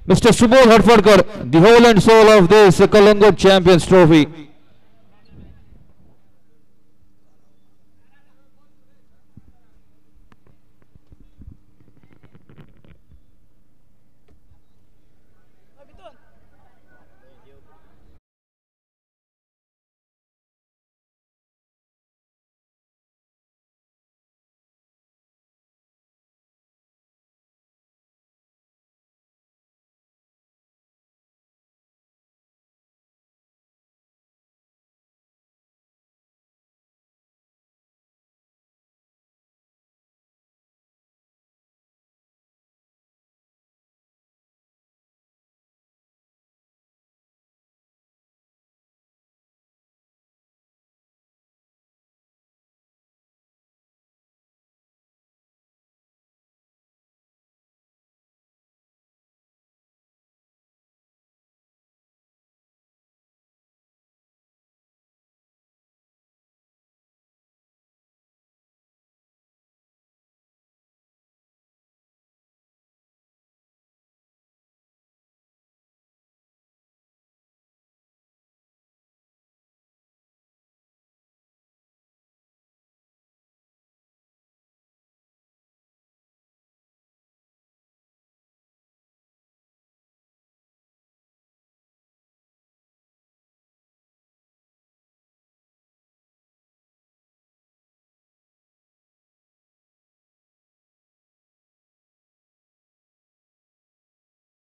Mr. Subodh Harfadkar, the whole and soul of this Kalangut Champions Trophy.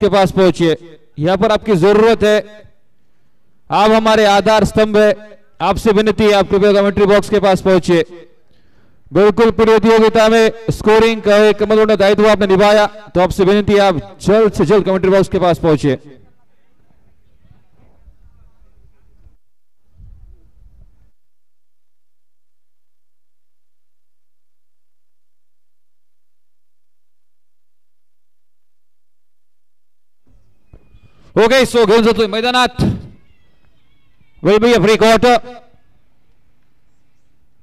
के पास पहुंचिए, यहां पर आपकी जरूरत है। आप हमारे आधार स्तंभ है, आपसे विनती है आप कृपया कमेंट्री बॉक्स के पास पहुंचिए। बिल्कुल प्रतियोगिता में स्कोरिंग का एक महत्वपूर्ण दायित्व आपने निभाया, तो आपसे विनती है आप जल्द से जल्द कमेंट्री बॉक्स के पास पहुंचिए। ओके, सो घेऊन जातोय मैदानात will be a free quarter.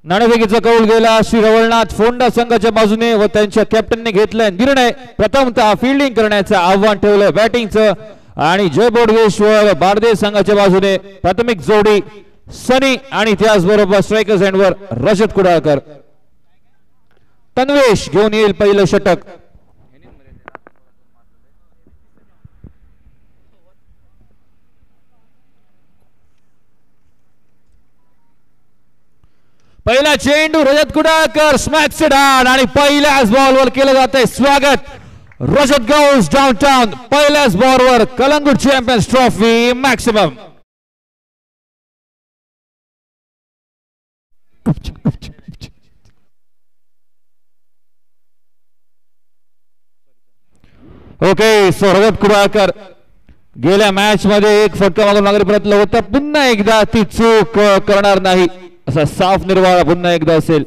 नाणेफेकीचा कौल गेला श्री रवळनाथ फोंडा संघाच्या बाजूने व त्यांच्या कॅप्टनने घेतलाय निर्णय। प्रथमतः फिल्डिंग करण्याचं आव्हान ठेवलंय बॅटिंगचं आणि जय बोडगेश्वर बारदेव संघाच्या बाजूने प्राथमिक जोडी सनी आणि त्याचबरोबर स्ट्रायकर्स एंडवर रजत कुडाळकर। तन्वेश घेऊन येईल पहिलं षटक। पहिला चेंडू रजत कुडाळकर स्मॅक्स इट हार्ड आणि पहिल्याच बॉलवर केलं जातंय स्वागत। रजत गोज डाउनटाउन, पहिल्याच बॉलवर Calangute champions trophy maximum. Okay, so Rajat Kudalkar गेल्या मॅच मध्ये एक फटका मागून मागे प्रयत्न होता, पुन्हा एकदा ती चूक करणार नाही असा साफ निर्वाळा पुन्हा एकदा असेल।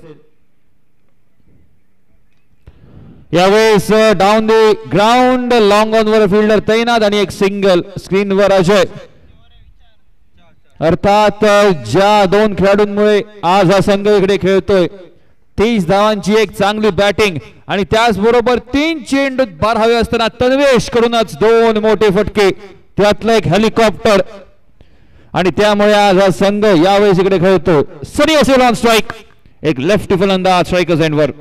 यावेळेस down the ground long on were fielder तैनात आणि एक सिंगल स्क्रीनवर अजय। अर्थात ज्या दोन खेळाडूंमुळे आज हा संघ इकडे खेळतोय 30 धावांची एक चांगली बॅटिंग आणि त्याचबरोबर 3 चेंडूत बार हवे असताना तन्वेश कडूनच 2 मोठे फटके, त्यातला एक हेलिकॉप्टर आणि त्यामुळे आज हा संघ यावेळेस इकडे खेळतो। सनी असेल ऑन स्ट्राइक, एक लेफ्ट फलंदाज स्ट्रायकर्स एंडवर।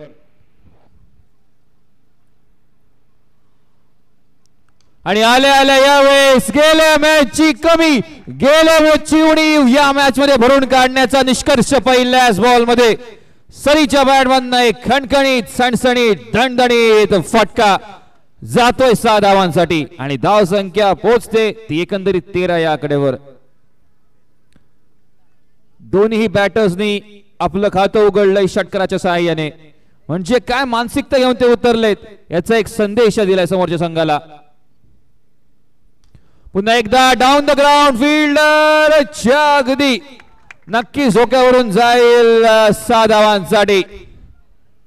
आणि आल्या आल्या यावेळेस गेल्या मॅचची कमी, गेल्या मॅचची उणीव या मॅच मध्ये भरून काढण्याचा निष्कर्ष पहिल्याच बॉल मध्ये सनीच्या बॅटमधनं एक खणखणीत सणसणीत दणदणीत फटका जातोय 6 धावांसाठी आणि धाव संख्या पोहोचते ती एकंदरीत 13 या आकड्यावर। दोन्ही बॅटर्सनी आपलं खातं उघडलंय षटकाराच्या सहाय्याने, म्हणजे काय मानसिकता घेऊन ते उतरलेत याचा एक संदेश दिलाय समोरच्या संघाला। पुन्हा एकदा डाऊन द ग्राउंड फिल्डर अगदी नक्की झोक्यावरून जाईल 6 धावांसाठी।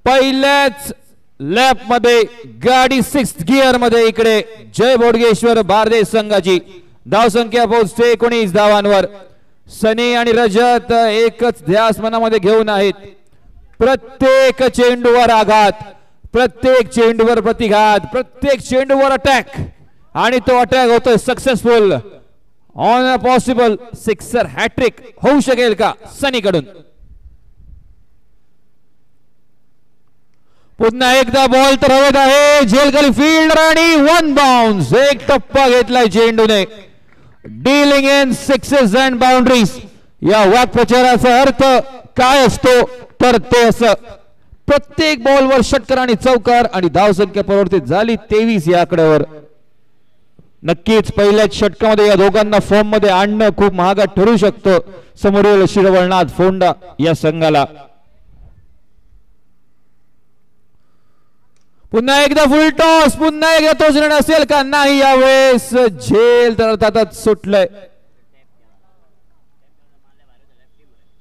पहिल्याच लॅप मध्ये गाडी 6th गिअर मध्ये इकडे जय बोडगेश्वर बारदेव संघाची धाव संख्या पोहोचते 19 धावांवर। सनी आणि रजत एकच ध्यास मनामध्ये घेऊन आहेत, प्रत्येक चेंडूवर आघात, प्रत्येक चेंडूवर प्रतिघात, प्रत्येक चेंडूवर अटॅक आणि तो अटॅक होतोय successful on a possible sixer hattrick होऊ शकेल का सनी कडून. पुन्हा एकदा बॉल तर हवेत आहे झेलखाली फील्डर आणि वन बाउन्स एक टप्पा घेतलाय चेंडूने. Dealing in sixes and boundaries या वाक्प्रचाराचा अर्थ काय असतो तर ते असं प्रत्येक बॉलवर षटकार आणि चौकार आणि धावसंख्या परिवर्तित झाली 23 या आकड्यावर. नक्कीच पहिल्याच षटकामध्ये या दोघांना फॉर्म मध्ये आणणं खूप महागात ठरू शकतं समोरील शिरवळनाथ फोंडा या संघाला. पुन्हा एकदा फुल टॉस पुन्हा एकदा तोच निर्णय असेल का नाही यावेळेस झेल तर अर्थातच सुटलंय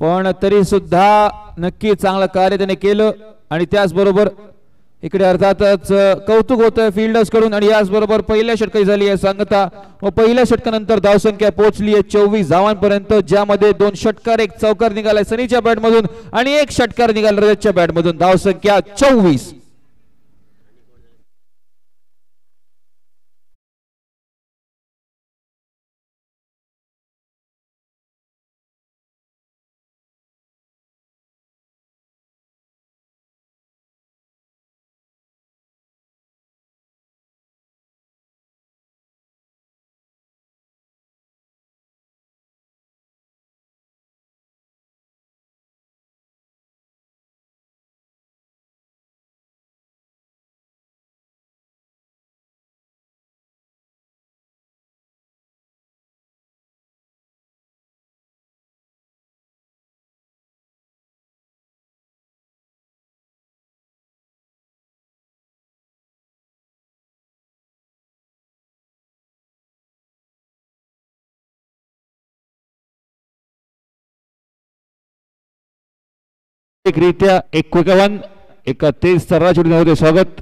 पण तरी सुद्धा नक्की चांगलं कार्य त्याने केलं आणि त्याचबरोबर इकडे अर्थातच कौतुक होतंय फिल्डर्स कडून आणि याचबरोबर पहिल्या षटकाची झाली आहे सांगता व पहिल्या षटकानंतर धावसंख्या पोहोचली आहे 24 धावांपर्यंत ज्यामध्ये 2 षटकार 1 चौकार निघालाय सनीच्या बॅटमधून आणि 1 षटकार निघाला रजतच्या बॅटमधून. धावसंख्या 24. रित्या एक क्विक वन एका तेज सर्रा जोडीमध्ये स्वागत.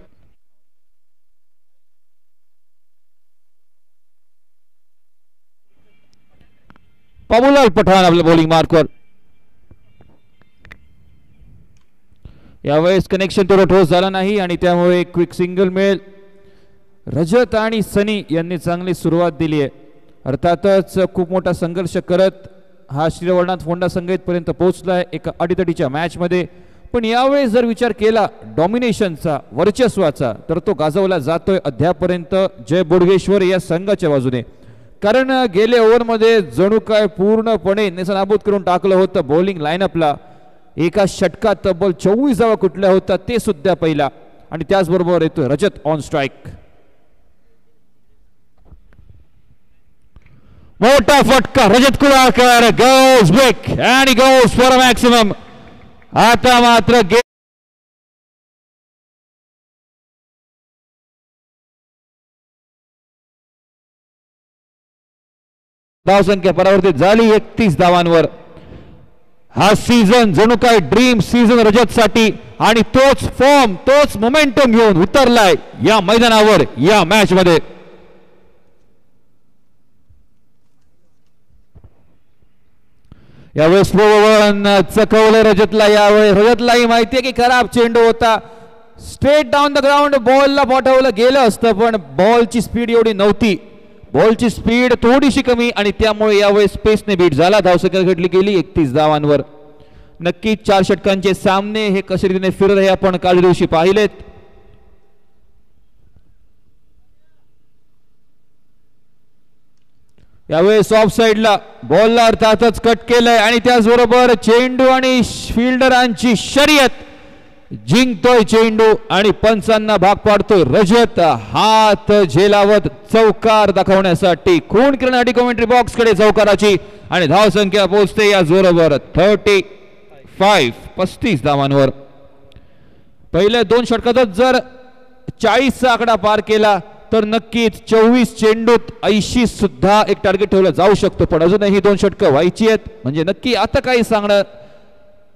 बाबूलाल पठाण आपल्या बॉलिंग मार्कवर. यावेळेस कनेक्शन तेवढं ठोस झालं नाही आणि त्यामुळे क्विक सिंगल मिळेल. रजत आणि सनी यांनी चांगली सुरुवात दिली आहे. अर्थातच खूप मोठा संघर्ष करत हा श्रीवर्णनाथ फोंडा संघ इथपर्यंत पोहोचलाय एका अडीतडीच्या मॅच मध्ये. पण यावेळेस जर विचार केला डॉमिनेशनचा वर्चस्वाचा तर तो गाजवला जातोय अद्यापर्यंत जय बोडगेश्वर या संघाच्या बाजूने. कारण गेल्या ओव्हरमध्ये जणू काय पूर्णपणे नेस्तनाबूत करून टाकलं होतं बॉलिंग लाईनअपला. एका षटकात तब्बल 24 धावा कुठल्या होत्या ते सुद्धा पहिला आणि त्याचबरोबर येतोय रजत ऑन स्ट्राईक. मोठा फटका Rajat Kulalkar goes big and goes for a maximum. आता मात्र धावसंख्या परावर्तित झाली 31 धावांवर. हा सीझन जणू काय ड्रीम सीझन रजत साठी आणि तोच फॉर्म तोच मोमेंटम घेऊन उतरलाय या मैदानावर या मॅच मध्ये. यावेळेस चकवलं रजतला. यावेळेस रजतलाही माहितीये की खराब चेंडू होता. स्ट्रेट डाऊन द ग्राउंड बॉलला पाठवलं गेलं असतं पण बॉलची स्पीड एवढी नव्हती. बॉलची स्पीड थोडीशी कमी आणि त्यामुळे यावेळेस स्पेसने बीट झाला. धावसंख्या घडली गेली 31 धावांवर. नक्कीच 4 षटकांचे सामने हे कशा रीतीने फिरत हे आपण काल दिवशी पाहिलेत. यावेळेस ऑफ साइडला बॉलला अर्थातच कट केलंय आणि त्याचबरोबर चेंडू आणि फिल्डरांची शर्यत. जिंकतोय चेंडू आणि पंचांना भाग पाडतोय रजत. हात झेलावत चौकार दाखवण्यासाठी खून करण्यासाठी कमेंट्री बॉक्स कडे चौकाराची आणि धावसंख्या पोहोचते या जोरावर 35 धावांवर. पहिल्या 2 षटकातच जर 40चा आकडा पार केला तर नक्कीच 24 चेंडूत 80 सुद्धा एक टार्गेट ठेवलं जाऊ शकतो. पण अजूनही 2 षटकं व्हायची आहेत म्हणजे नक्की आता काही सांगणं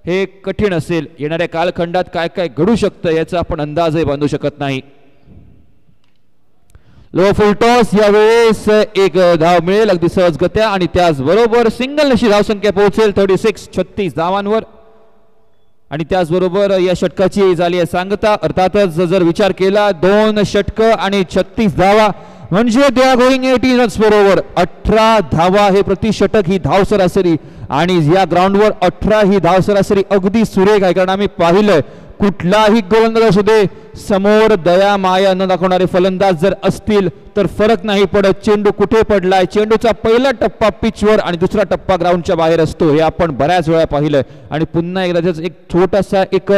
हे कठीण असेल. येणाऱ्या कालखंडात काय काय घडू शकतं याचा आपण अंदाजही बांधू शकत नाही. लो फुल टॉस यावेळेस एक धाव मिळेल अगदी सहजगत्या आणि त्याचबरोबर सिंगल अशी धावसंख्या पोहोचेल 36 धावांवर. आणि त्याचबरोबर या षटकाची झाली आहे सांगता. अर्थातच जर विचार केला 2 षटकं आणि 36 धावा म्हणजे दे आर गोइंग 18 रन्स पर ओव्हर. 18 धावा हे प्रतिषटक ही धाव सरासरी आणि या ग्राउंडवर 18 ही धाव सरासरी अगदी सुरेख आहे. कारण आम्ही पाहिलंय कुठलाही गोलंदाज असू दे समोर दया माया न दाखवणारे फलंदाज जर असतील तर फरक नाही पडत. चेंडू कुठे पडलाय, चेंडूचा पहिला टप्पा पिचवर आणि दुसरा टप्पा ग्राउंडच्या बाहेर असतो. हे आपण बऱ्याच वेळा पाहिलंय. आणि पुन्हा एकदा एक छोटासा एक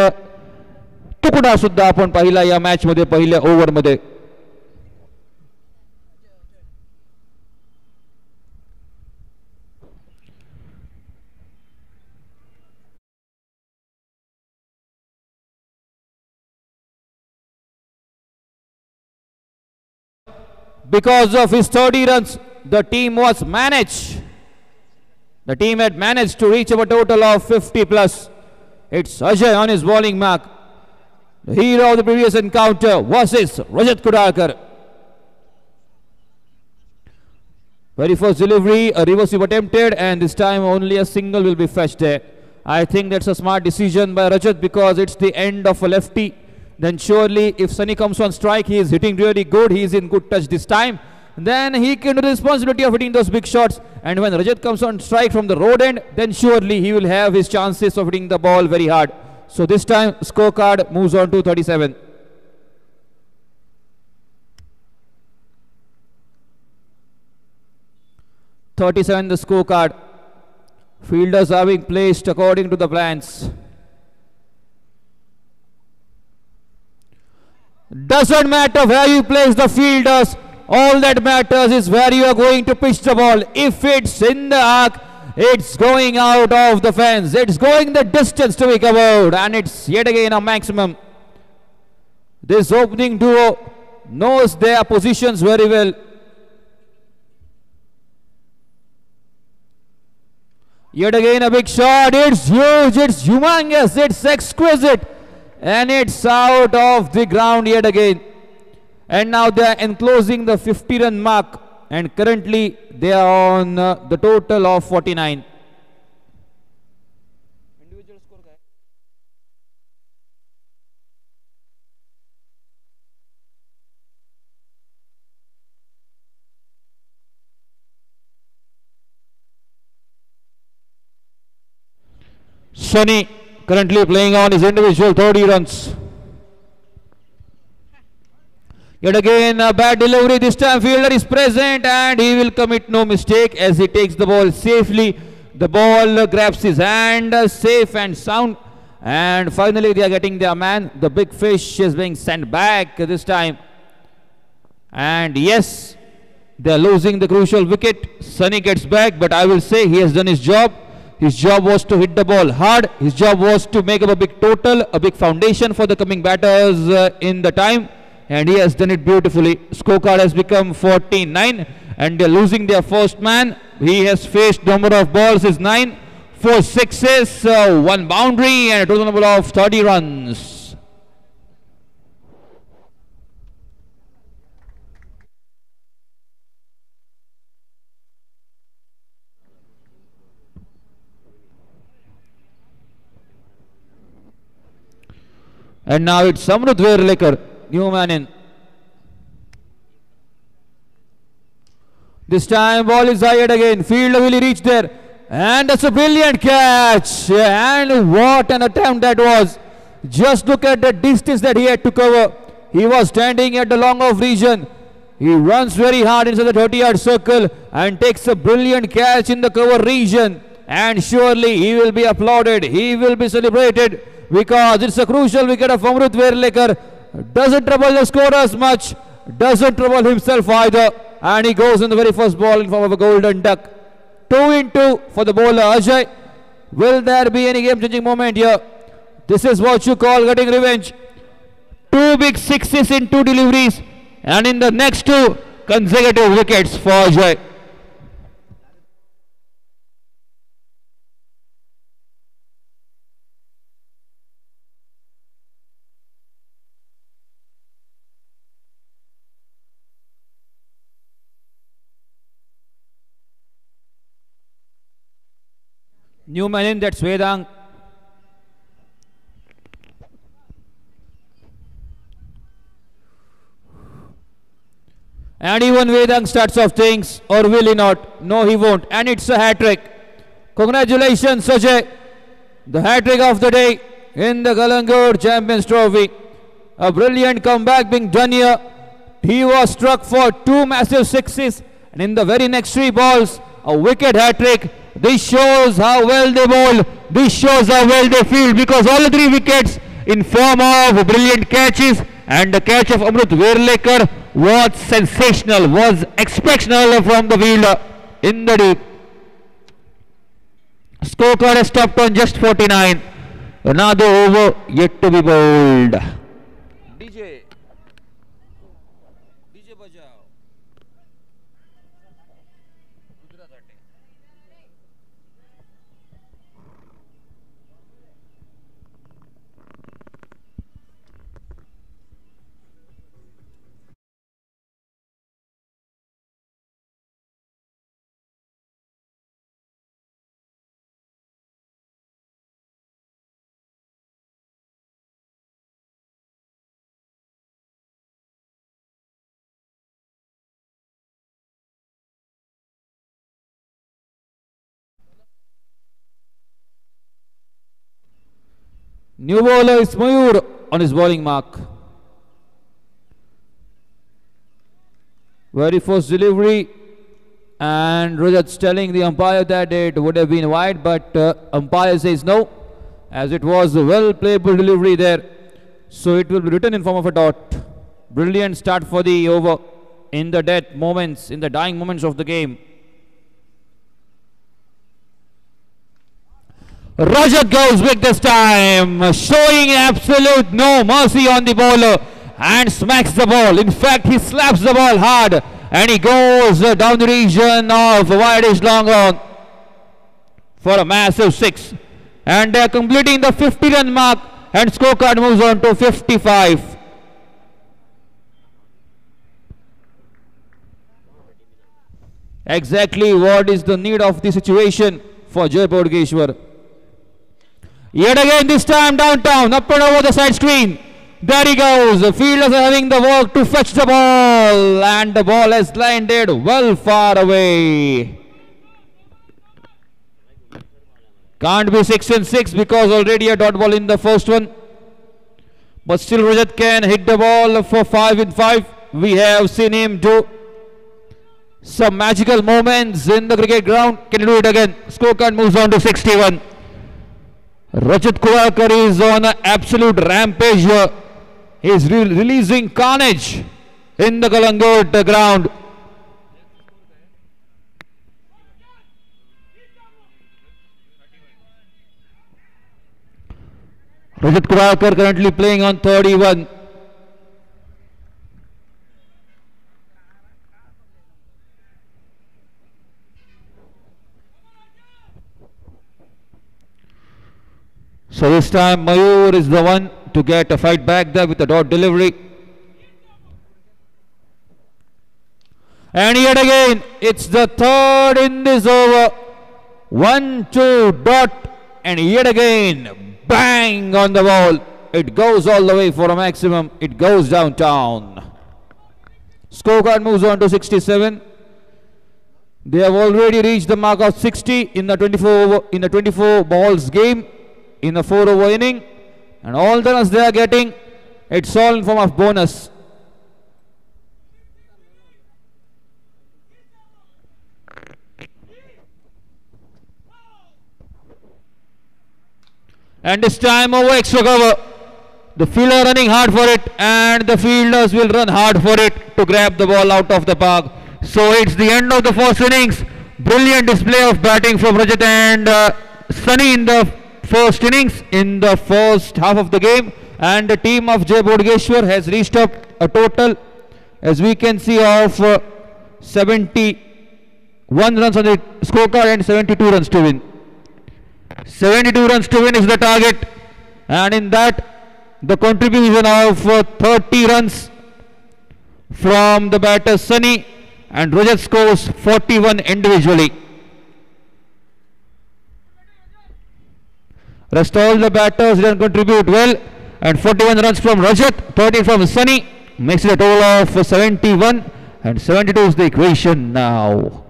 तुकडा सुद्धा आपण पाहिला या मॅच मध्ये पहिल्या ओव्हर मध्ये. Because of his 30 runs, the team was managed. The team had managed to reach a total of 50 plus. It's Ajay on his bowling mark. The hero of the previous encounter was his Rajat Kudalkar. Very first delivery, a reverse attempted, and this time only a single will be fetched there. I think that's a smart decision by Rajat because it's the end of a lefty. Then surely if Sunny comes on strike, he is hitting really good, he is in good touch this time, then he can do the responsibility of hitting those big shots. And when Rajat comes on strike from the road end, then surely he will have his chances of hitting the ball very hard. So this time scorecard moves on to 37. The scorecard. Fielders are being placed according to the plans. Doesn't matter where you place the fielders, all that matters is where you are going to pitch the ball. If it's in the arc, it's going out of the fence, it's going the distance to be covered, and it's yet again a maximum. This opening duo knows their positions very well. Yet again a big shot, it's huge, it's humongous, it's exquisite. And it's out of the ground yet again. And now they are enclosing the 50-run mark. And currently they are on the total of 49. Individual score guy. Sunny currently playing on his individual 30 runs. Yet again a bad delivery. This time fielder is present and he will commit no mistake as he takes the ball safely. The ball grabs his hand, safe and sound. And finally they are getting their man. The big fish is being sent back this time. And yes, they are losing the crucial wicket. Sunny gets back, but I will say he has done his job. His job was to hit the ball hard. His job was to make up a big total, a big foundation for the coming batters in the time. And he has done it beautifully. Scorecard has become 49 and they are losing their first man. He has faced number of balls is 9, 4 sixes, 1 boundary and a total number of 30 runs. And now it's Amrut Verlekar, new man in. This time ball is high again. Fielder will reach there. And that's a brilliant catch. And what an attempt that was. Just look at the distance that he had to cover. He was standing at the long off region. He runs very hard inside the 30-yard circle and takes a brilliant catch in the cover region. And surely he will be applauded. He will be celebrated, because it's a crucial wicket of Amrut Verlekar. Doesn't trouble the scorers much, doesn't trouble himself either, and he goes in the very first ball in form of a golden duck. 2-2 for the bowler Ajay. Will there be any game-changing moment here? This is what you call getting revenge. 2 big sixes in 2 deliveries, and in the next 2 consecutive wickets for Ajay. New man in, that's Vedang. And even Vedang starts off things, or will he not? No, he won't. And it's a hat-trick. Congratulations, Sajay. The hat-trick of the day in the Kalangur Champions Trophy. A brilliant comeback being done here. He was struck for 2 massive sixes. And in the very next 3 balls, a wicket hat-trick. This shows how well they bowl. This shows how well they field, because all the 3 wickets in form of brilliant catches, and the catch of Amrut Werlekar was sensational, was exceptional from the fielder in the deep. Scorecard has stopped on just 49. Another over yet to be bowled. DJ Bajao. New bowler is Mayur on his bowling mark. Very first delivery, and Rajat's telling the umpire that it would have been wide, but umpire says no, as it was a well playable delivery there. So it will be written in form of a dot. Brilliant start for the over in the death moments, in the dying moments of the game. Rajat goes big this time, showing absolute no mercy on the bowler, and smacks the ball. In fact, he slaps the ball hard, and he goes down the region of wide-ish long on for a massive 6. And they are completing the 50-run mark, and scorecard moves on to 55. Exactly what is the need of the situation for Jai Bodgeshwar. Yet again, this time downtown, up and over the side screen. There he goes. The fielders are having the work to fetch the ball, and the ball has landed well far away. Can't be 6 and 6 because already a dot ball in the first one. But still Rajat can hit the ball for 5 and 5. We have seen him do some magical moments in the cricket ground. Can he do it again? Scorecard moves on to 61. Rajat Khuralkar is on an absolute rampage here. He is releasing carnage in the Kalangut ground. Rajat Khuralkar currently playing on 31. So this time Mayur is the one to get a fight back there with a dot delivery. And yet again, it's the third in this over. 1-2 dot, and yet again, bang on the ball. It goes all the way for a maximum. It goes downtown. Scorecard moves on to 67. They have already reached the mark of 60 in the 24 balls game, in a 4-over inning, and all the runs they are getting, it's all in form of bonus. And this time over extra cover. The fielder running hard for it, and the fielders will run hard for it to grab the ball out of the park. So it's the end of the first innings. Brilliant display of batting from Rajat and Sunny in the first innings, in the first half of the game, and the team of Jai Bodgeshwar has reached up a total, as we can see, of 71 runs on the scorecard and 72 runs to win. 72 runs to win is the target, and in that the contribution of 30 runs from the batter Sunny, and Rajat scores 41 individually. Rest all the batters didn't contribute well, and 41 runs from Rajat, 30 from Sunny, makes it a total of 71, And 72 is the equation now.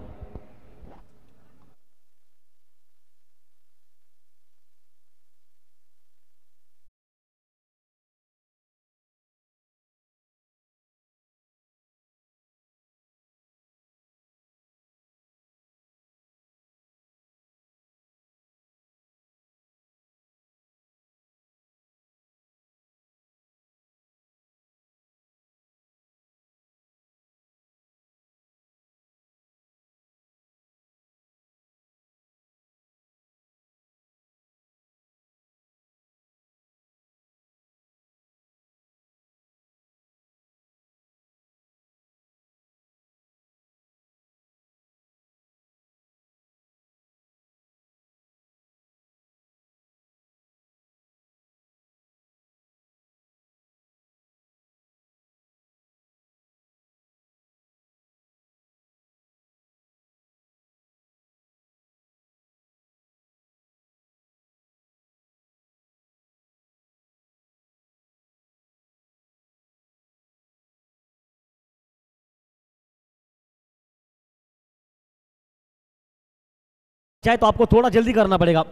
चाहे तो आपको थोड़ा जल्दी करना पड़ेगा।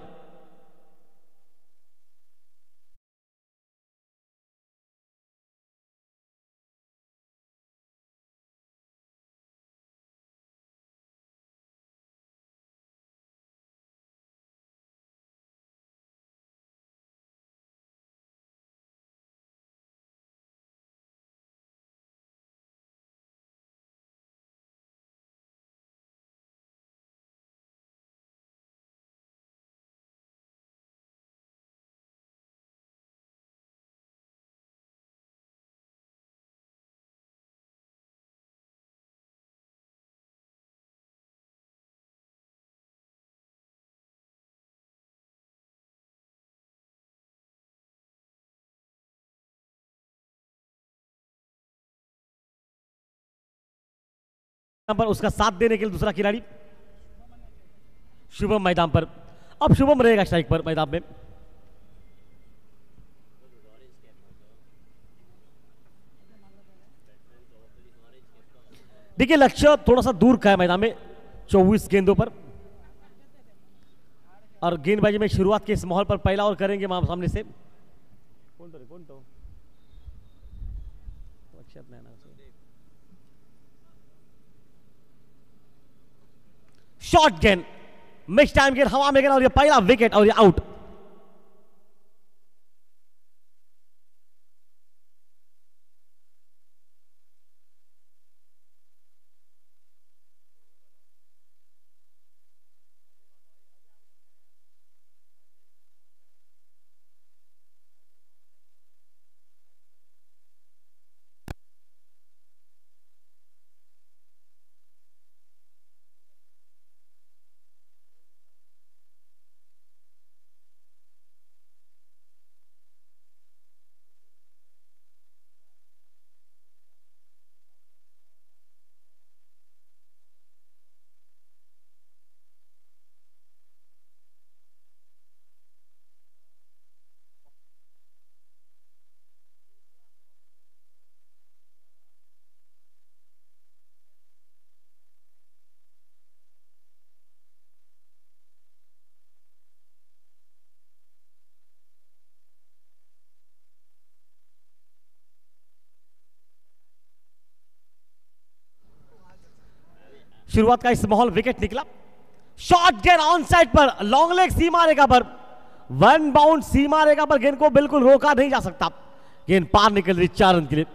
पर उसका साथ देने के लिए दूसरा खिलाड़ी शुभम मैदान पर। अब शुभम रहेगा स्ट्राइक पर मैदान में। देखिए लक्ष्य थोड़ा सा दूर का है मैदान में, 24 गेंदों पर, और गेंदबाजी में शुरुआत के इस माहौल पर पहला और करेंगे वहां सामने से कौन तो शॉर्ट गेंद, मिक्स टाइम गेंद हवा में गेंद, और ये पहला विकेट और ये आउट। शुरुआत का इस माहौल, विकेट निकला, शॉर्ट गेंद ऑन साइड पर, लॉन्ग लेग सीमा रेखा पर, वन बाउंड सीमा रेखा पर, गेंद को बिल्कुल रोका नहीं जा सकता, गेंद पार निकल रही 4 रन के लिए।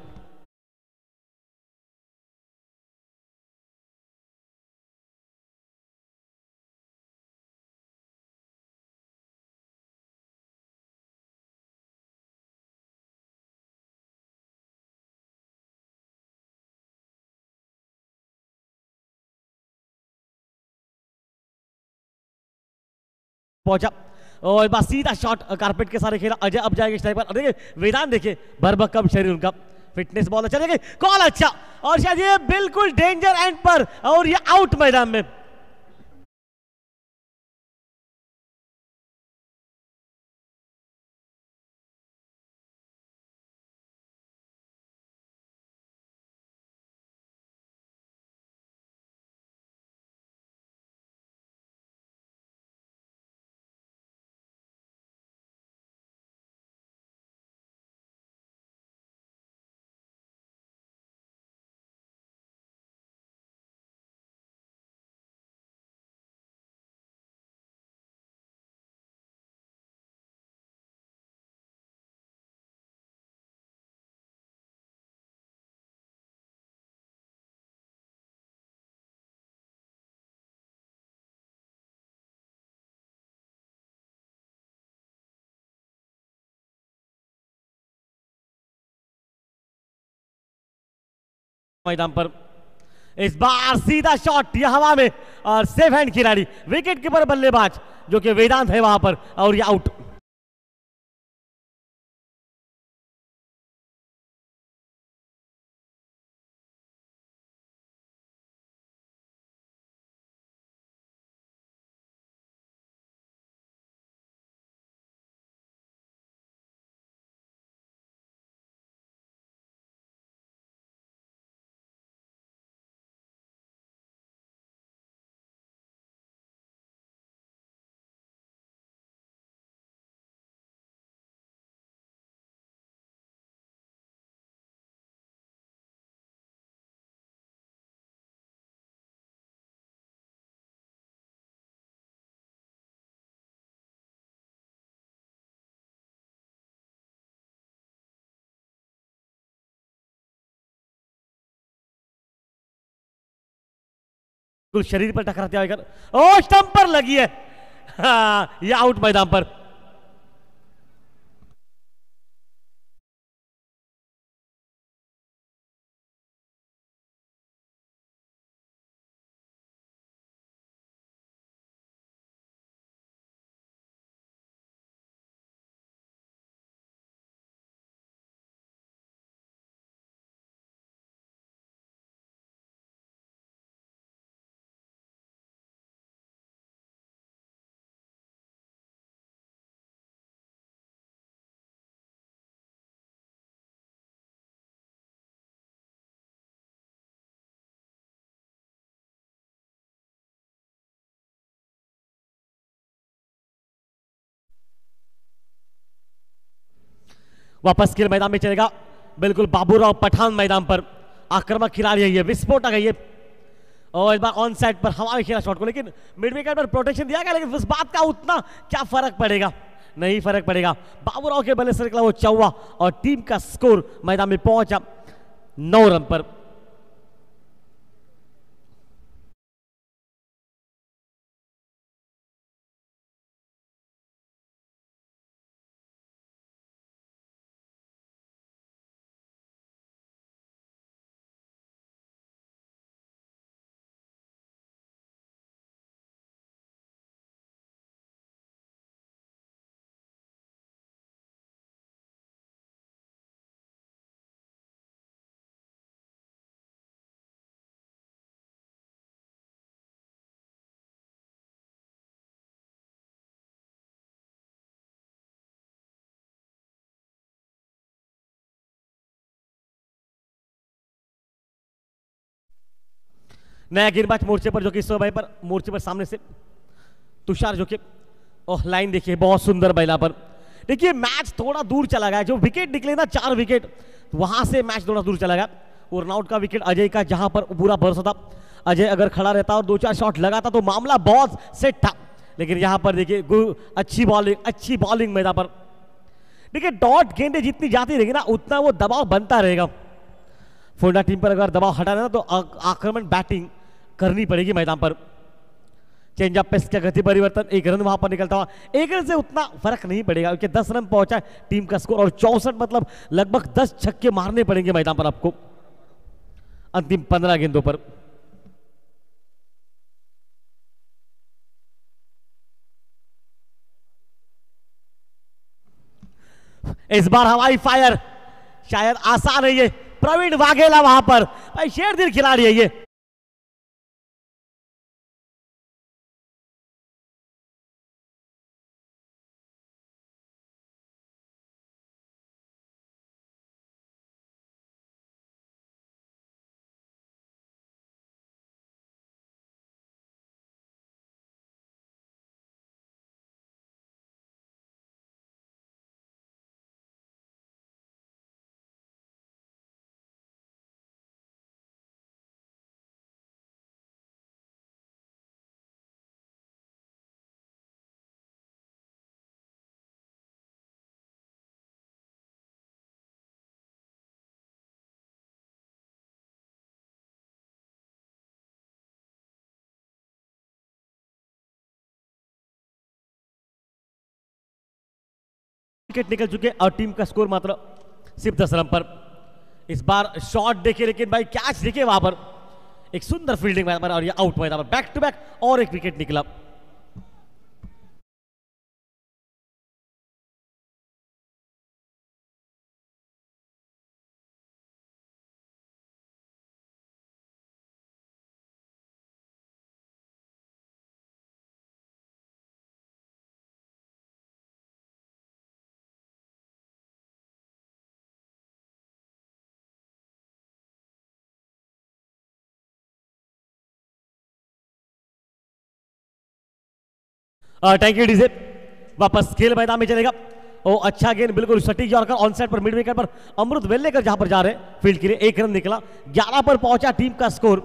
पहुंचा और बस सीधा शॉट कारपेट के सारे खेला। अजय अब जाएंगे स्ट्राइक पर। देखिए मैदान, देखिए भरभक्कम शरीर उनका, फिटनेस बहुत अच्छा, देखिए कॉल अच्छा, और शायद ये बिल्कुल डेंजर एंड पर, और ये आउट मैदान में। मैदान पर इस बार सीधा शॉट यह हवा में और सेफ हैंड खिलाड़ी विकेट कीपर बल्लेबाज जो कि वेदांत है वहां पर और ये आउट। शरीर पर टकराते हुए ओ स्टंप पर लगी है। हाँ, ये आउट मैदान पर। वापस खेल मैदान में चलेगा बिल्कुल बाबूराव पठान मैदान पर आक्रामक खिलाड़ी है ये, विस्फोटक है ये और इस बार ऑन साइड पर हवा में खेला शॉट को, लेकिन मिड विकेट पर प्रोटेक्शन दिया गया, लेकिन उस बात का उतना क्या फर्क पड़ेगा, नहीं फर्क पड़ेगा। बाबूराव के बल्ले से निकला वो चौवा और टीम का स्कोर मैदान में पहुंचा 9 रन पर। नया गेंदबाज मोर्चे पर जो कि भाई पर मोर्चे पर सामने से तुषार जो कि लाइन देखिए बहुत सुंदर बैला पर। देखिए मैच थोड़ा दूर चला गया, जो विकेट निकले ना 4 विकेट वहां से मैच थोड़ा दूर चला गया। और रनआउट का विकेट अजय का जहां पर पूरा भरोसा था, अजय अगर खड़ा रहता और 2-4 शॉट लगाता तो मामला बहुत सेट था, लेकिन यहां पर देखिए अच्छी बॉलिंग मैदान पर। देखिए डॉट गेंदें जितनी जाती रहेगी ना उतना वो दबाव बनता रहेगा। फोंडा टीम पर अगर दबाव हटाना ना तो आक्रमण बैटिंग करनी पड़ेगी मैदान पर। चेंज ऑफ पेस का गति परिवर्तन, 1 रन वहां पर निकलता हुआ, 1 रन से उतना फर्क नहीं पड़ेगा क्योंकि 10 रन पहुंचा टीम का स्कोर और 64 मतलब लगभग 10 छक्के मारने पड़ेंगे मैदान पर आपको अंतिम 15 गेंदों पर। इस बार हवाई फायर शायद आसान है ये, प्रवीण वाघेला वहां पर, भाई शेरदिल खिलाड़ी है ये। विकेट निकल चुके और टीम का स्कोर मात्र सिर्फ 10 रन पर। इस बार शॉट देखे लेकिन भाई कैच देखे वहां पर एक सुंदर फील्डिंग पर और ये आउट हुआ पर बैक टू बैक और एक विकेट निकला। Thank you DJ. वापस खेल मैदान में चलेगा। ओ अच्छा गेंद बिल्कुल सटीक यॉर्कर ऑन साइड पर मिड विकेट पर अमृत वेल्लेकर जहां पर जा रहे हैं फील्ड के लिए 1 रन निकला 11 पर पहुंचा टीम का स्कोर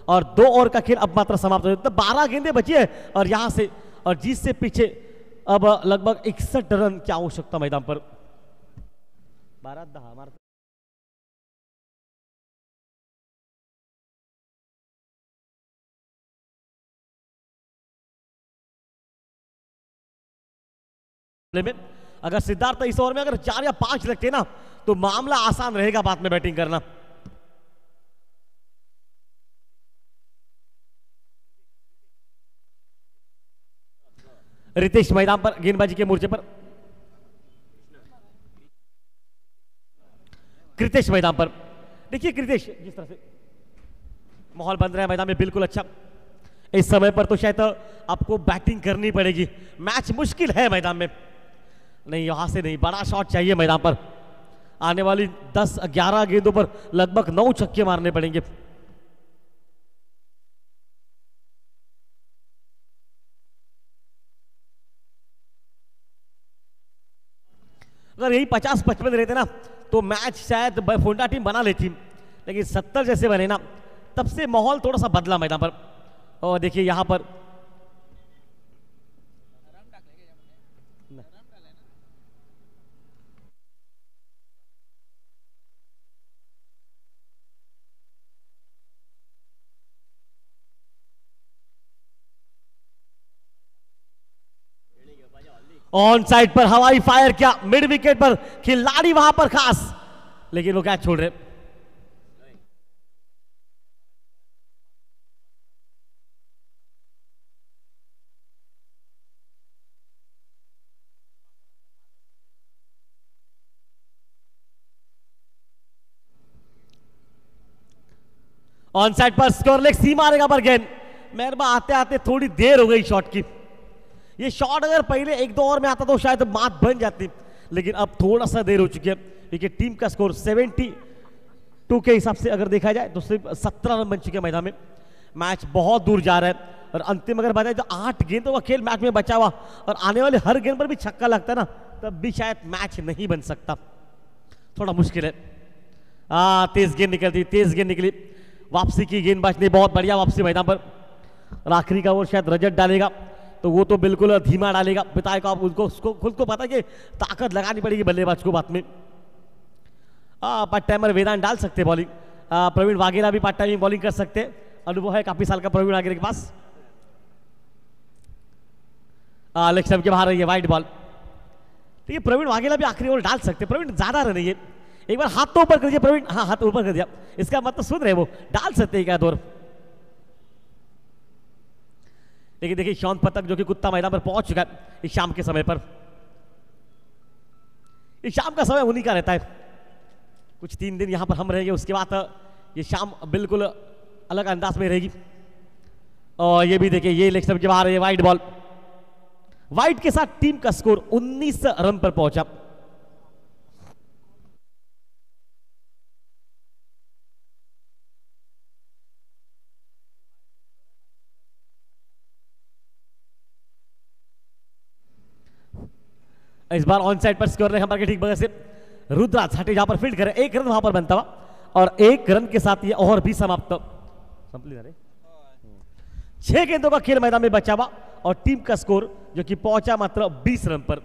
और 2 ओवर का खेल अब मात्र समाप्त हो तो 12 गेंदें बची है और यहां से और जीत से पीछे अब लगभग 61 रन की आवश्यकता मैदान पर 12-10 हमारे में अगर सिद्धार्थ इस ओवर में अगर 4 या 5 लगते ना तो मामला आसान रहेगा बाद में बैटिंग करना। रितेश मैदान पर गेंदबाजी के मोर्चे पर कृतेश मैदान पर देखिए कृतेश जिस तरह से माहौल बन रहा है मैदान में बिल्कुल अच्छा इस समय पर तो शायद आपको बैटिंग करनी पड़ेगी मैच मुश्किल है मैदान में नहीं यहां से नहीं बड़ा शॉट चाहिए मैदान पर आने वाली 10-11 गेंदों पर लगभग 9 छक्के मारने पड़ेंगे। अगर यही 50-55 रहते ना तो मैच शायद फोंडा टीम बना लेती लेकिन 70 जैसे बने ना तब से माहौल थोड़ा सा बदला मैदान पर और देखिए यहां पर ऑन साइड पर हवाई फायर किया मिड विकेट पर खिलाड़ी वहां पर खास लेकिन वो कैच छोड़ रहे ऑन साइड पर स्कोर लेग सी मारेगा पर गेंद मेहरबा आते आते थोड़ी देर हो गई शॉट की ये शॉट अगर पहले 1-2 ओवर में आता तो शायद मात बन जाती लेकिन अब थोड़ा सा देर हो चुकी है क्योंकि टीम का स्कोर 72 के हिसाब से अगर देखा जाए तो सिर्फ 17 रन बन चुके हैं मैदान में मैच बहुत दूर जा रहा है और अंतिम अगर बताए तो 8 गेंदों का खेल मैच में बचा हुआ और आने वाले हर गेंद पर भी छक्का लगता है ना तब भी शायद मैच नहीं बन सकता थोड़ा मुश्किल है तेज गेंद निकलती तेज गेंद निकली वापसी की गेंदबाज ने बहुत बढ़िया वापसी मैदान पर और आखिरी का वो शायद रजत डालेगा तो वो तो बिल्कुल धीमा डालेगा पिताई को आप उसको खुद को पता है कि ताकत लगानी पड़ेगी बल्लेबाज को बाद में पार्ट टाइमर वेदांत डाल सकते हैं बॉलिंग प्रवीण वाघेला भी पार्ट टाइम बॉलिंग कर सकते हैं अनुभव है काफी साल का प्रवीण वाघेला के पास लेग स्टंप के बाहर है वाइड बॉल तो ये प्रवीण वाघेला भी आखिरी ओवर डाल सकते हैं प्रवीण ज्यादा रन है एक बार हाथ तो ऊपर कर दिया प्रवीण हाँ हाथ ऊपर कर दिया इसका मतलब सुन रहे वो डाल सकते हैं क्या दौर लेकिन देखिए शौन पतक जो कि कुत्ता मैदान पर पहुंच चुका है इस शाम के समय पर इस शाम का समय उन्हीं का रहता है कुछ 3 दिन यहां पर हम रहेंगे उसके बाद ये शाम बिल्कुल अलग अंदाज में रहेगी और ये भी देखिए ये लेग स्टंप के बाहर ये वाइड बॉल वाइड के साथ टीम का स्कोर 19 रन पर पहुंचा इस बार ऑन साइड पर स्कोर रेखा ठीक बगल से रुद्राज हटे जहां पर फील्ड करे 1 रन वहां पर बनता हुआ और 1 रन के साथ ये ओवर भी समाप्त 6 गेंदों का खेल मैदान में बचा हुआ और टीम का स्कोर जो कि पहुंचा मात्र 20 रन पर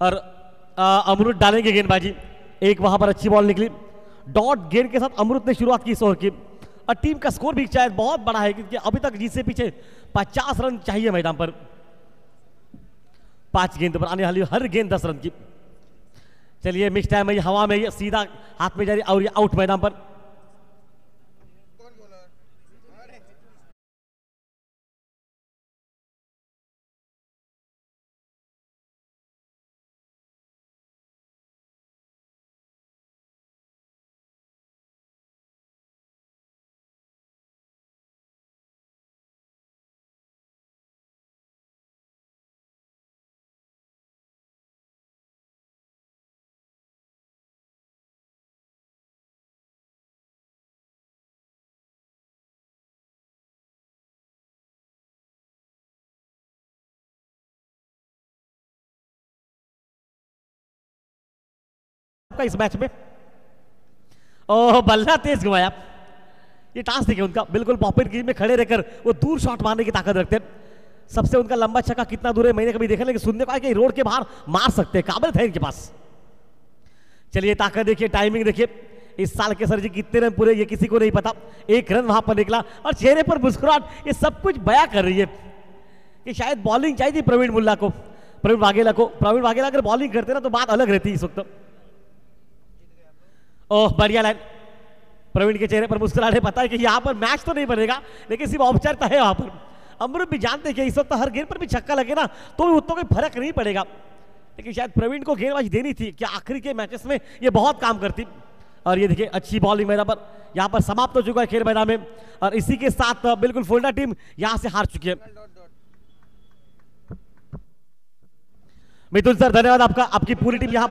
और अमृत डालेंगे गेंदबाजी। एक वहां पर अच्छी बॉल निकली, डॉट गेंद के साथ अमृत ने शुरुआत की इस ओवर की। और टीम का स्कोर भी शायद बहुत बड़ा है क्योंकि अभी तक जीत से पीछे 50 रन चाहिए मैदान पर। 5 गेंद पर आने वाली हर गेंद 10 रन की। चलिए मिक्स टाइम में ये हवा में ये सीधा हाथ में जा रही और ये आउट मैदान पर। इस मैच में ओह बल्ला तेज घुमाया। ये टास्क देखिए उनका, बिल्कुल पॉकेट ग्रीन में खड़े रहकर वो दूर शॉट मारने की ताकत रखते हैं। सबसे उनका लंबा छक्का कितना दूर है मैंने कभी देखा, लेकिन सुनने को आया कि रोड के बाहर मार सकते हैं, काबिलियत है इनके पास। चलिए ताकत देखिए, टाइमिंग देखिए, इस साल के सर जी कितने रन पूरे ये किसी को नहीं पता। 1 रन वहां पर निकला और चेहरे पर मुस्कुराहट, ये सब कुछ बयां कर रही है कि शायद बॉलिंग चाहिए थी प्रवीण मुल्ला को, प्रवीण वाघेला को। प्रवीण वाघेला अगर बॉलिंग करते ना तो बात अलग रहती इस वक्त। ओह बढ़िया लाइन, प्रवीण के चेहरे पर मुस्कुराहट, पता है कि यहाँ पर मैच तो नहीं बनेगा लेकिन सिर्फ औपचारिकता है वहां पर। अमृत भी जानते कि इस वक्त हर गेंद पर भी छक्का लगे ना तो भी उतना कोई फर्क नहीं पड़ेगा, लेकिन शायद प्रवीण को गेंदबाजी देनी थी कि आखिरी के मैचेस में ये बहुत काम करती। और ये देखिए अच्छी बॉलिंग मैदान पर, यहाँ पर समाप्त हो चुका है खेल मैदान में। और इसी के साथ बिल्कुल फुलडा टीम यहाँ से हार चुकी है। मिथुन सर धन्यवाद आपका, आपकी पूरी टीम यहाँ